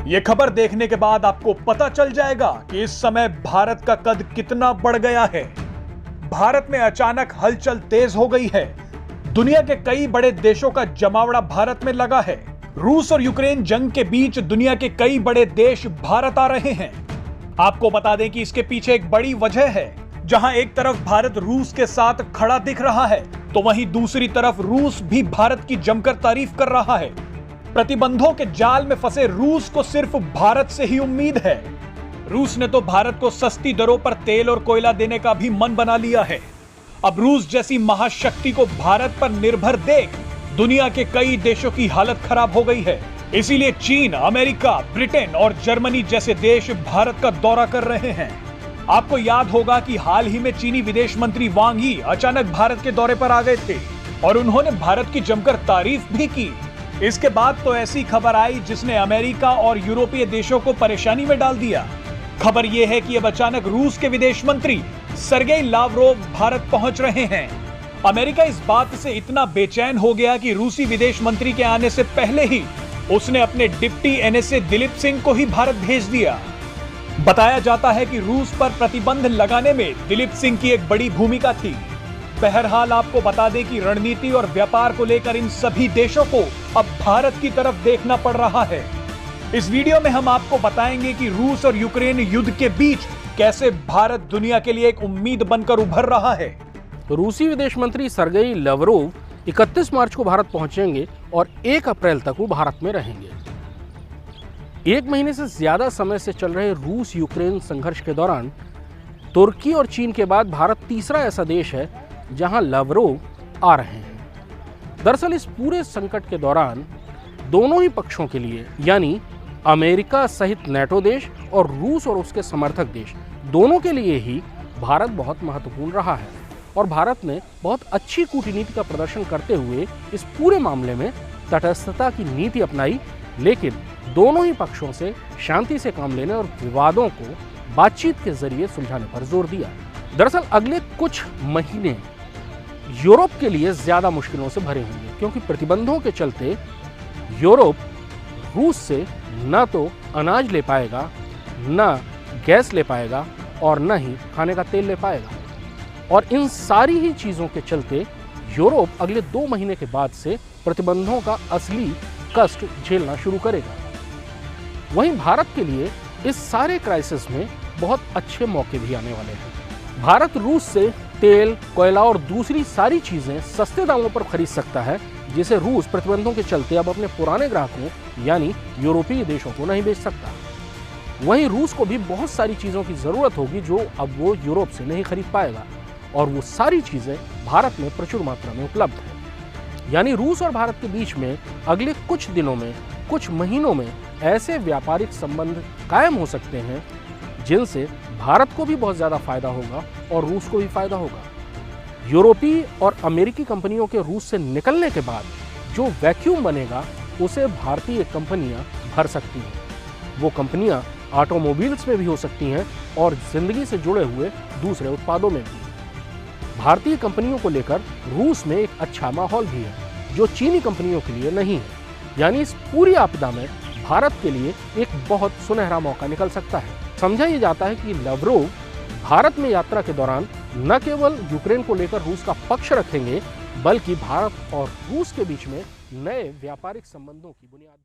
ये खबर देखने के बाद आपको पता चल जाएगा कि इस समय भारत का कद कितना बढ़ गया है। भारत में अचानक हलचल तेज हो गई है। दुनिया के कई बड़े देशों का जमावड़ा भारत में लगा है। रूस और यूक्रेन जंग के बीच दुनिया के कई बड़े देश भारत आ रहे हैं। आपको बता दें कि इसके पीछे एक बड़ी वजह है। जहां एक तरफ भारत रूस के साथ खड़ा दिख रहा है, तो वहीं दूसरी तरफ रूस भी भारत की जमकर तारीफ कर रहा है। प्रतिबंधों के जाल में फंसे रूस को सिर्फ भारत से ही उम्मीद है। रूस ने तो भारत को सस्ती दरों पर तेल और कोयला देने का भी मन बना लिया है। अब रूस जैसी महाशक्ति को भारत पर निर्भर देख दुनिया के कई देशों की हालत खराब हो गई है। इसीलिए चीन, अमेरिका, ब्रिटेन और जर्मनी जैसे देश भारत का दौरा कर रहे हैं। आपको याद होगा कि हाल ही में चीनी विदेश मंत्री वांग यी अचानक भारत के दौरे पर आ गए थे और उन्होंने भारत की जमकर तारीफ भी की। इसके बाद तो ऐसी खबर आई जिसने अमेरिका और यूरोपीय देशों को परेशानी में डाल दिया। खबर यह है कि अब अचानक रूस के विदेश मंत्री सर्गेई लावरोव भारत पहुंच रहे हैं। अमेरिका इस बात से इतना बेचैन हो गया कि रूसी विदेश मंत्री के आने से पहले ही उसने अपने डिप्टी एनएसए दिलीप सिंह को ही भारत भेज दिया। बताया जाता है कि रूस पर प्रतिबंध लगाने में दिलीप सिंह की एक बड़ी भूमिका थी। बहरहाल आपको बता दें कि रणनीति और व्यापार को लेकर इन सभी देशों को अब भारत की तरफ देखना पड़ रहा है। इस वीडियो में हम आपको बताएंगे कि रूस और यूक्रेन युद्ध के बीच कैसे भारत दुनिया के लिए एक उम्मीद बनकर उभर रहा है। रूसी विदेश मंत्री सर्गेई लावरोव 31 मार्च को भारत पहुंचेंगे और 1 अप्रैल तक वो भारत में रहेंगे। 1 महीने से ज्यादा समय से चल रहे रूस यूक्रेन संघर्ष के दौरान तुर्की और चीन के बाद भारत तीसरा ऐसा देश है जहां लावरोव आ रहे हैं। दरअसल इस पूरे संकट के दौरान दोनों ही पक्षों के लिए, यानी अमेरिका सहित नेटो देश और रूस और उसके समर्थक देश, दोनों के लिए ही भारत बहुत महत्वपूर्ण रहा है और भारत ने बहुत अच्छी कूटनीति का प्रदर्शन करते हुए इस पूरे मामले में तटस्थता की नीति अपनाई, लेकिन दोनों ही पक्षों से शांति से काम लेने और विवादों को बातचीत के जरिए सुलझाने पर जोर दिया। दरअसल अगले कुछ महीने यूरोप के लिए ज्यादा मुश्किलों से भरे होंगे, क्योंकि प्रतिबंधों के चलते यूरोप रूस से न तो अनाज ले पाएगा, न गैस ले पाएगा और न ही खाने का तेल ले पाएगा। और इन सारी ही चीजों के चलते यूरोप अगले 2 महीने के बाद से प्रतिबंधों का असली कष्ट झेलना शुरू करेगा। वहीं भारत के लिए इस सारे क्राइसिस में बहुत अच्छे मौके भी आने वाले हैं। भारत रूस से तेल, कोयला और दूसरी सारी चीजें सस्ते दामों पर खरीद सकता है, जिसे रूस प्रतिबंधों के चलते अब अपने पुराने ग्राहकों यानी यूरोपीय देशों को नहीं बेच सकता। वहीं रूस को भी बहुत सारी चीजों की जरूरत होगी जो अब वो यूरोप से नहीं खरीद पाएगा, और वो सारी चीजें भारत में प्रचुर मात्रा में उपलब्ध है। यानी रूस और भारत के बीच में अगले कुछ दिनों में, कुछ महीनों में ऐसे व्यापारिक संबंध कायम हो सकते हैं जिनसे भारत को भी बहुत ज्यादा फायदा होगा और रूस को भी फायदा होगा। यूरोपीय और अमेरिकी कंपनियों के रूस से निकलने के बाद जो वैक्यूम बनेगा उसे भारतीय कंपनियां भर सकती हैं। वो कंपनियां ऑटोमोबाइल्स में भी हो सकती हैं और जिंदगी से जुड़े हुए दूसरे उत्पादों में भी। भारतीय कंपनियों को लेकर रूस में एक अच्छा माहौल भी है जो चीनी कंपनियों के लिए नहीं है। यानी इस पूरी आपदा में भारत के लिए एक बहुत सुनहरा मौका निकल सकता है। समझा ये जाता है कि लावरोव भारत में यात्रा के दौरान न केवल यूक्रेन को लेकर रूस का पक्ष रखेंगे, बल्कि भारत और रूस के बीच में नए व्यापारिक संबंधों की बुनियाद